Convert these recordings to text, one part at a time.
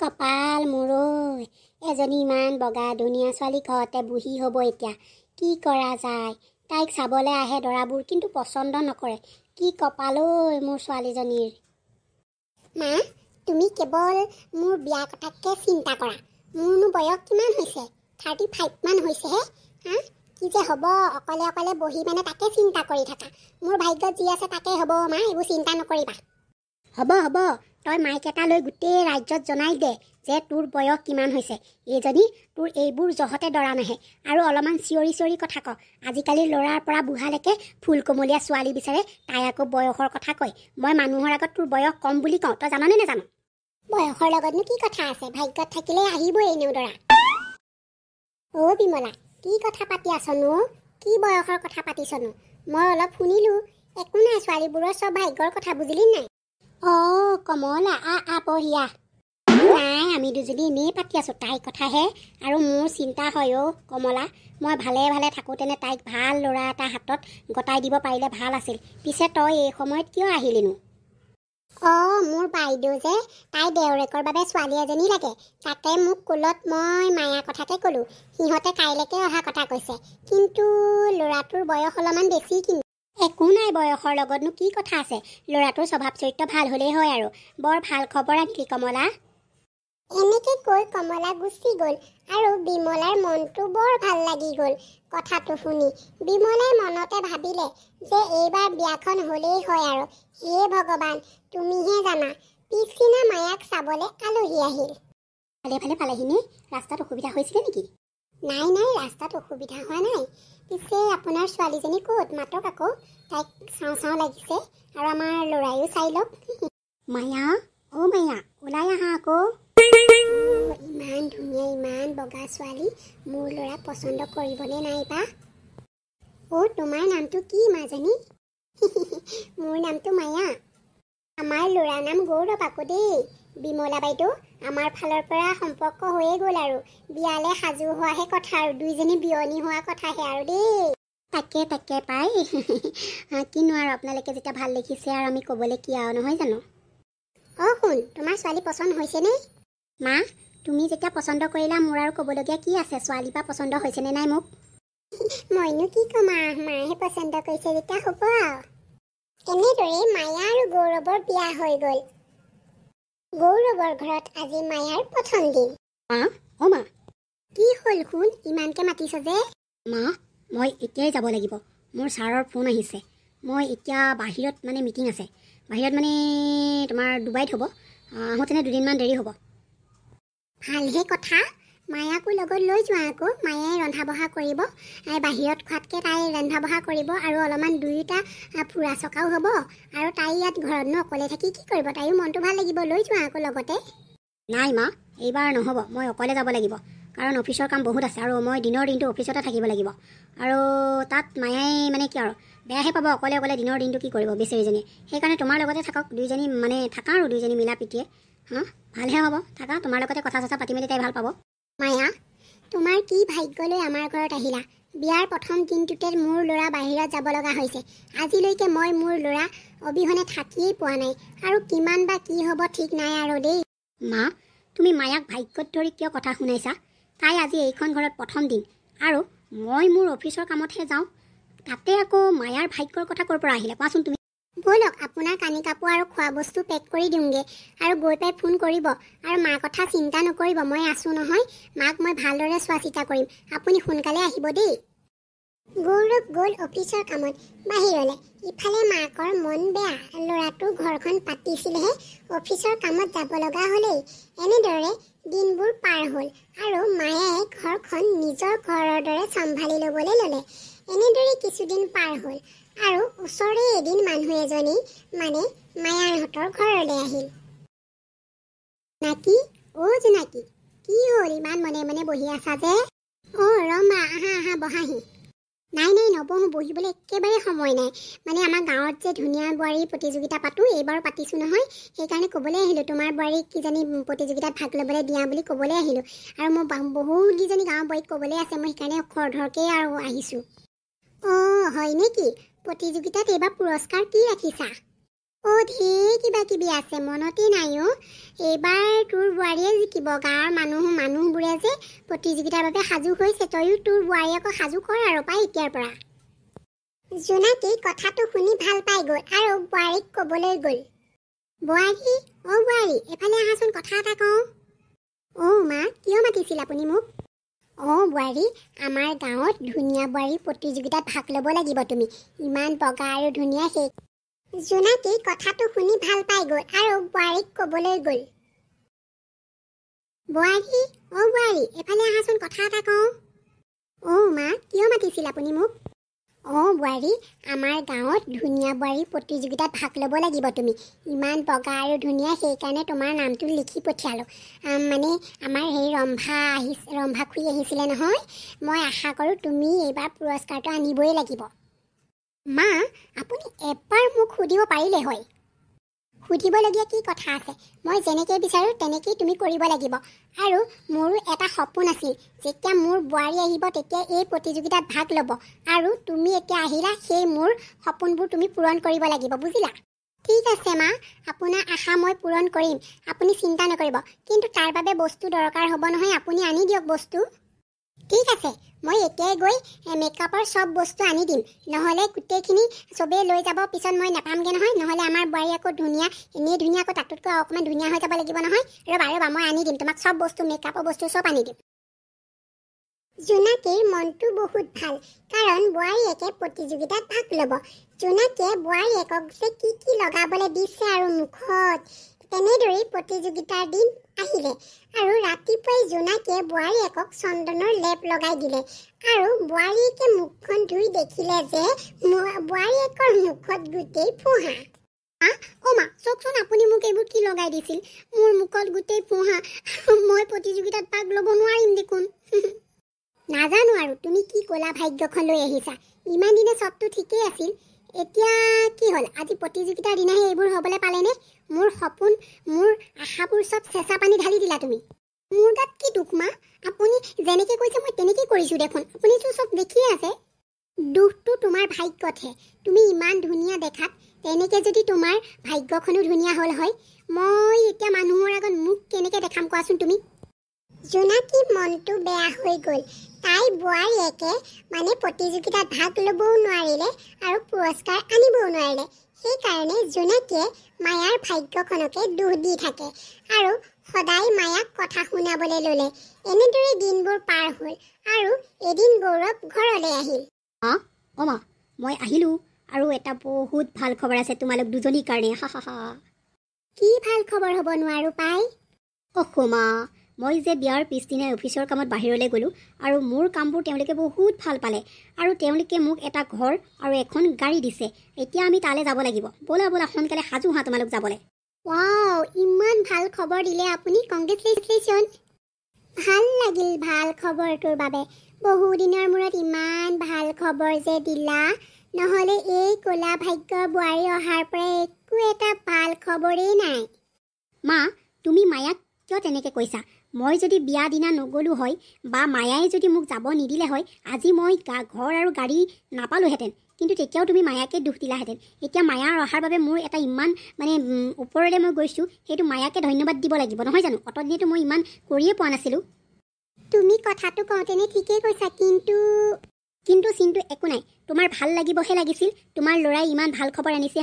কপাল মোৰৈ এজনী ইমান বগা ধুনীয়া ছোৱালী ঘৰতে বুঢ়ী হ'ব এতিয়া কি কৰা যায় তাইক চাবলৈ আহে দৰাবোৰ কিন্তু পচন্দ নকৰে কি কপাল ঐ মোৰ ছোৱালীজনীৰ মা তুমি কেৱল মোৰ বিয়া কথাকে চিন্তা কৰা মোৰনো বয়স কিমান হৈছে 35 মান হৈছেহে হা কি যে হ'ব অকলে অকলে বহি মানে তাকে চিন্তা কৰি থাকা মোৰ ভাগ্যত যি আছে তাকে হ'ব মা এইবোৰ চিন্তা নকৰিবা হ'ব হ'ব তই মাইক এটা লৈ গোটেই ৰাজ্যত জনাই দে যে তোৰ বয়স কিমান হৈছে এইজনী তোৰ এইবোৰ জহতে ডৰা নাহে আৰু অলপমান চিঞৰি চিঞৰি কথা ক আজিকালি ল'ৰাৰ পৰা বুঢ়ালৈকে ফুল কমলীয়া ছোৱালী বিচাৰে তাই আকৌ বয়সৰ কথা কয় মই মানুহৰ আগত তোৰ বয়স কম বুলি কওঁ তই জাননে নাজানো বয়সৰ লগতনো কি কথা আছে ভাগ্যত থাকিলে আহিবই এনেও দৰা অ' বিমলা কি কথা পাতি আছনো কি বয়সৰ কথা পাতিছনো মই অলপ শুনিলোঁ একো নাই ছোৱালীবোৰৰ চব ভাগ্যৰ কথা বুজিলি নাই অঁ কমলা বঢ়িয়া নাই আমি দুজনী এনেই পাতি আছোঁ তাইৰ কথাহে আৰু মোৰ চিন্তা হয় অ' কমলা মই ভালে ভালে থাকোঁতেনে তাইক ভাল ল'ৰা এটা হাতত গতাই দিব পাৰিলে ভাল আছিল পিছে তই এই সময়ত কিয় আহিলিনো অঁ মোৰ বাইদেউ যে তাই দেওৰেকৰ বাবে ছোৱালী এজনী লাগে তাকে মোক কুলত মই মায়াৰ কথাকে ক'লোঁ সিহঁতে কাইলৈকে অহা কথা কৈছে কিন্তু ল'ৰাটোৰ বয়স অলপমান বেছি কিন্তু একো নাই বয়সৰ লগতনো কি কথা আছে ল'ৰাটোৰ স্বভাৱ চৰিত্ৰ ভাল হ'লেই হয় আৰু বৰ ভাল খবৰ আনিলি কমলা এনেকে কৈ কমলা গুচি গ'ল আৰু বিমলাৰ মনটো বৰ ভাল লাগি গ'ল কথাটো শুনি বিমলাই মনতে ভাবিলে যে এইবাৰ বিয়াখন হ'লেই হয় আৰু হে ভগৱান তুমিহে জানা পিছদিনা মায়াক চাবলৈ আলহী আহিল ভালে ভালে পালেহিনে ৰাস্তাত অসুবিধা হৈছিলে নেকি নাই নাই ৰাস্তাত অসুবিধা হোৱা নাই পিছে আপোনাৰ ছোৱালীজনী ক'ত মাতক আকৌ তাইক চাওঁ চাওঁ লাগিছে আৰু আমাৰ ল'ৰায়ো চাই লওক মায়া অ' মায়া ওলাই আহা আকৌ ইমান ধুনীয়া ইমান বগা ছোৱালী মোৰ ল'ৰা পচন্দ কৰিবনে নাইবা অ' তোমাৰ নামটো কি মাজনী মোৰ নামটো মায়া আমাৰ ল'ৰাৰ নাম গৌৰৱ আকৌ দেই বিমলা বাইদেউ আমাৰ ফালৰ পৰা সম্পৰ্ক হৈয়ে গ'ল আৰু বিয়ালে সাজু হোৱাহে কথা আৰু দুইজনী বিয়নী হোৱা কথাহে আৰু দেই তাকে পাই কিনো আৰু আপোনালোকে যেতিয়া ভাল দেখিছে আৰু আমি ক'বলৈ কি আৰু নহয় জানো অঁ শুন তোমাৰ ছোৱালী পচন্দ হৈছেনে মা তুমি যেতিয়া পচন্দ কৰিলা মোৰ আৰু ক'বলগীয়া কি আছে ছোৱালী বা পচন্দ হৈছেনে নাই মোক মইনো কি ক'ম মায়েহে পচন্দ কৰিছে যেতিয়া হ'ব আৰু এনেদৰে মায়া আৰু গৌৰৱৰ বিয়া হৈ গ'ল গৌৰৱৰ ঘৰত আজি মায়াৰ প্ৰথম দিন মা কি হ'ল শুন ইমানকে মাতিছ যে মা মই এতিয়াই যাব লাগিব মোৰ ছাৰৰ ফোন আহিছে মই এতিয়া বাহিৰত মানে মিটিং আছে বাহিৰত মানে তোমাৰ ডুবাইত হ'ব আহোঁতেনে দুদিনমান দেৰি হ'ব ভালহে কথা মায়াকো লগত লৈ যোৱা আকৌ মায়ে ৰন্ধা বঢ়া কৰিব বাহিৰত খোৱাতকৈ তাই ৰন্ধা বঢ়া কৰিব আৰু অলপমান দুয়োটা ফুৰা চকাও হ'ব আৰু তাই ইয়াত ঘৰতনো অকলে থাকি কি কৰিব তাইও মনটো ভাল লাগিব লৈ যোৱা আকৌ লগতে নাই মা এইবাৰ নহ'ব মই অকলে যাব লাগিব কাৰণ অফিচৰ কাম বহুত আছে আৰু মই দিনৰ দিনটো অফিচতে থাকিব লাগিব আৰু তাত মায়াই মানে কি আৰু বেয়াহে পাব অকলে অকলে দিনৰ দিনটো কি কৰিব বেচেৰীজনী সেইকাৰণে তোমাৰ লগতে থাকক দুইজনী মানে থাকা আৰু দুইজনী মিলা প্ৰীতিয়ে হা ভালহে হ'ব থাকা তোমাৰ লগতে কথা চথা পাতি মেলি তাই ভাল পাব মায়া তোমাৰ কি ভাগ্য লৈ আমাৰ ঘৰত আহিলা বিয়াৰ প্ৰথম দিনটোতে মোৰ ল'ৰা বাহিৰত যাব লগা হৈছে আজিলৈকে মই মোৰ ল'ৰা অবিহনে থাকিয়েই পোৱা নাই আৰু কিমান বা কি হ'ব ঠিক নাই আৰু দেই মা তুমি মায়াক ভাগ্যত ধৰি কিয় কথা শুনাইছা তাই আজি এইখন ঘৰত প্ৰথম দিন আৰু মই মোৰ অফিচৰ কামতহে যাওঁ তাতে আকৌ মায়াৰ ভাগ্যৰ কথা ক'ৰ পৰা আহিলে কোৱাচোন তুমি ব'লক আপোনাৰ কানি কাপোৰ আৰু খোৱা বস্তু পেক কৰি দিওঁগৈ আৰু গৈ পাই ফোন কৰিব আৰু মাৰ কথা চিন্তা নকৰিব মই আছোঁ নহয় মাক মই ভালদৰে চোৱা চিতা কৰিম আপুনি সোনকালে আহিব দেই গৌৰৱ গ'ল অফিচৰ কামত বাহিৰলৈ ইফালে মাকৰ মন বেয়া ল'ৰাটো ঘৰখন পাতিছিলেহে অফিচৰ কামত যাব লগা হ'লেই এনেদৰে দিনবোৰ পাৰ হ'ল আৰু মায়ে ঘৰখন নিজৰ ঘৰৰ দৰে চম্ভালি ল'বলৈ ল'লে এনেদৰে কিছুদিন পাৰ হ'ল আৰু ওচৰৰে এদিন মানুহ এজনী মানে মায়াৰহঁতৰ ঘৰলৈ আহিল নাকি অ' জোনাকী কি হ'ল ইমান মনে মনে বহি আছা যে অঁ ৰমা আহা বহাহি নাই নবহোঁ বহিবলৈ একেবাৰে সময় নাই মানে আমাৰ গাঁৱত যে ধুনীয়া বোৱাৰী প্ৰতিযোগিতা পাতোঁ এইবাৰ পাতিছোঁ নহয় সেইকাৰণে ক'বলৈ আহিলোঁ তোমাৰ বোৱাৰীক কিজানি প্ৰতিযোগিতাত ভাগ ল'বলৈ দিয়া বুলি ক'বলৈ আহিলোঁ আৰু মোৰ বহুতকেইজনী গাঁৱৰ বোৱাৰীক ক'বলৈ আছে মই সেইকাৰণে খৰধৰকৈ আৰু আহিছোঁ অঁ হয় নেকি প্ৰতিযোগিতাত এইবাৰ পুৰস্কাৰ কি ৰাখিছা ঢেৰ কিবা কিবি আছে, মনতেই নাই অ'। এইবাৰ তোৰ বোৱাৰীয়ে জিকিব। গাঁৱৰ মানুহবোৰে যে প্ৰতিযোগিতাৰ বাবে সাজু হৈছে, তয়ো তোৰ বোৱাৰীয়েকক সাজু কৰ আৰু পাই এতিয়াৰ পৰা। জোনাকী কথাটো শুনি ভাল পাই গ'ল আৰু বোৱাৰীক ক'বলৈ গ'ল, বোৱাৰী, বোৱাৰী, এফালে আহাচোন, কথা এটা কওঁ। মা, কিয় মাতিছিল আপুনি মোক? বোৱাৰী, আমাৰ গাঁৱত ধুনীয়া বোৱাৰী প্ৰতিযোগিতাত ভাগ ল'ব লাগিব তুমি। ইমান বগা আৰু ধুনীয়া সেই। জোনাকী কথাটো শুনি ভাল পাই গ'ল আৰু বোৱাৰীক ক'বলৈ গ'ল, বোৱাৰী, বোৱাৰী, এফালে আহাচোন, কথা এটা কওঁ। মা, কিয় মাতিছিল আপুনি মোক? বোৱাৰী, আমাৰ গাঁৱত ধুনীয়া বোৱাৰী প্ৰতিযোগিতাত ভাগ ল'ব লাগিব তুমি। ইমান বগা আৰু ধুনীয়া, সেইকাৰণে তোমাৰ নামটো লিখি পঠিয়ালোঁ। মানে আমাৰ সেই ৰম্ভা খুৰী আহিছিলে নহয়। মই আশা কৰোঁ তুমি এইবাৰ পুৰস্কাৰটো আনিবই লাগিব। মা, আপুনি এবাৰ মোক সুধিব পাৰিলে হয়। সুধিবলগীয়া কি কথা আছে? মই যেনেকৈ বিচাৰোঁ তেনেকেই তুমি কৰিব লাগিব। আৰু মোৰো এটা সপোন আছিল, যেতিয়া মোৰ বোৱাৰী আহিব তেতিয়া এই প্ৰতিযোগিতাত ভাগ ল'ব। আৰু তুমি এতিয়া আহিলা, সেই মোৰ সপোনবোৰ তুমি পূৰণ কৰিব লাগিব, বুজিলা? ঠিক আছে মা, আপোনাৰ আশা মই পূৰণ কৰিম, আপুনি চিন্তা নকৰিব। কিন্তু তাৰ বাবে বস্তু দৰকাৰ হ'ব নহয়, আপুনি আনি দিয়ক বস্তু। ঠিক আছে, মই এতিয়াই গৈ মেকআপৰ চব বস্তু আনি দিম। নহ'লে গোটেইখিনি চবেই লৈ যাব, পিছত মই নাপামগৈ নহয়। নহ'লে আমাৰ বোৱাৰী আকৌ ধুনীয়া, এনেই ধুনীয়া, আকৌ তাতোতকৈ অকণমান ধুনীয়া হৈ যাব লাগিব নহয়। ৰ'বা, মই আনি দিম তোমাক চব বস্তু, মেকআপৰ বস্তু চব আনি দিম। জোনাকীৰ মনটো বহুত ভাল, কাৰণ বোৱাৰীয়েকে প্ৰতিযোগিতাত ভাগ ল'ব। জোনাকীয়ে বোৱাৰীয়েকক যে কি লগাবলৈ দিছে আৰু মুখত। তেনেদৰেই প্ৰতিযোগিতাৰ দিন আহিলে আৰু ৰাতিপুৱাই জোনাকীয়ে বোৱাৰীয়েকক চন্দনৰ লেপ লগাই দিলে। আৰু বোৱাৰীয়েকে মুখখন ধুই দেখিলে যে বোৱাৰীয়েকৰ মুখত গোটেই ফোঁহা। মা, চাওকচোন, আপুনি মোক এইবোৰ কি লগাই দিছিল? মোৰ মুখত গোটেই ফোঁহা। মই প্ৰতিযোগিতাত ভাগ ল'ব নোৱাৰিম দেখোন। নাজানো আৰু তুমি কি ক'লা ভাগ্যখন লৈ আহিছা। ইমান দিনে চবটো ঠিকেই আছিল, এতিয়া কি হ'ল? আজি প্ৰতিযোগিতাৰ দিনাহে এইবোৰ হ'বলৈ পালেনে? মোৰ সপোন, মোৰ আশাবোৰ চব চেঁচা পানী ঢালি দিলা তুমি। মোৰ গাত কি দুখ মা? আপুনি যেনেকৈ কৈছে মই তেনেকেই কৰিছোঁ দেখোন। আপুনিতো চব দেখিয়ে আছে। দুখটো তোমাৰ ভাগ্যতহে। তুমি ইমান ধুনীয়া দেখাত, তেনেকৈ যদি তোমাৰ ভাগ্যখনো ধুনীয়া হ'ল হয়, মই এতিয়া মানুহৰ আগত মোক কেনেকৈ দেখাম কোৱাচোন তুমি? জোনাকী মনটো বেয়া হৈ গ'ল। তাই বোৱাৰীয়েকে মানে প্ৰতিযোগিতাত ভাগ ল'বও নোৱাৰিলে আৰু পুৰস্কাৰ আনিবও নোৱাৰিলে। সেইকাৰণে জোনাকীয়ে মায়াৰ ভাগ্যখনকে দুখ দি থাকে আৰু সদায় মায়াক কথা শুনাবলৈ ল'লে। এনেদৰে দিনবোৰ পাৰ হ'ল আৰু এদিন গৌৰৱ ঘৰলৈ আহিল। মা, মই আহিলোঁ আৰু এটা বহুত ভাল খবৰ আছে তোমালোক দুজনীৰ কাৰণে। কি ভাল খবৰ হ'ব নোৱাৰো পাই? মা, মই যে বিয়াৰ পিছদিনাই অফিচৰ কামত বাহিৰলৈ গ'লোঁ আৰু মোৰ কামবোৰ তেওঁলোকে বহুত ভাল পালে আৰু তেওঁলোকে মোক এটা ঘৰ আৰু এখন গাড়ী দিছে। এতিয়া আমি তালৈ যাব লাগিব। ব'লা সোনকালে সাজু হোৱা তোমালোক যাবলৈ। ৱাও, ইমান ভাল খবৰ দিলে আপুনি, কংগ্ৰেচুলেশ্যন। ভাল লাগিল ভাল খবৰটোৰ বাবে। বহুদিনৰ মূৰত ইমান ভাল খবৰ যে দিলা। নহ'লে এই ক'লা ভাগ্যৰ বোৱাৰী অহাৰ পৰা একো এটা ভাল খবৰেই নাই। মা, তুমি মায়াক কিয় তেনেকৈ কৈছা? মই যদি বিয়া দিনা নগ'লোঁ হয় বা মায়াই যদি মোক যাব নিদিলে হয়, আজি মই ঘৰ আৰু গাড়ী নাপালোহেঁতেন। কিন্তু তেতিয়াও তুমি মায়াকে দুখ দিলাহেঁতেন। এতিয়া মায়াৰ অহাৰ বাবে মোৰ এটা ইমান ওপৰলৈ মই গৈছোঁ, সেইটো মায়াকে ধন্যবাদ দিব লাগিব, নহয় জানো? অতদিনেতো মই ইমান কৰিয়ে পোৱা নাছিলোঁ। তুমি কথাটো কওঁতেনে ঠিকেই কৈছা, কিন্তু চিন্তু একো নাই। তোমাৰ ভাল লাগিবহে লাগিছিল, তোমাৰ ল'ৰাই ইমান ভাল খবৰ আনিছে।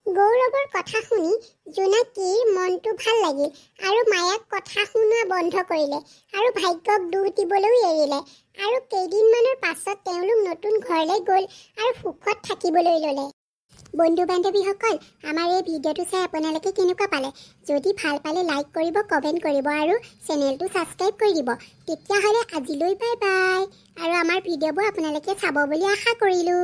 গৌৰৱৰ কথা শুনি জোনাকীৰ মনটো ভাল লাগিল আৰু মায়াক কথা শুনোৱা বন্ধ কৰিলে আৰু ভাগ্যক দুখ দিবলৈও এৰিলে। আৰু কেইদিনমানৰ পাছত তেওঁলোক নতুন ঘৰলৈ গ'ল আৰু সুখত থাকিবলৈ ল'লে। বন্ধু বান্ধৱীসকল, আমাৰ এই ভিডিঅ'টো চাই আপোনালোকে কেনেকুৱা পালে? যদি ভাল পালে লাইক কৰিব, কমেণ্ট কৰিব আৰু চেনেলটো ছাবস্ক্ৰাইব কৰি দিব। তেতিয়াহ'লে আজিলৈ বাই বাই। আৰু আমাৰ ভিডিঅ'বোৰ আপোনালোকে চাব বুলি আশা কৰিলোঁ।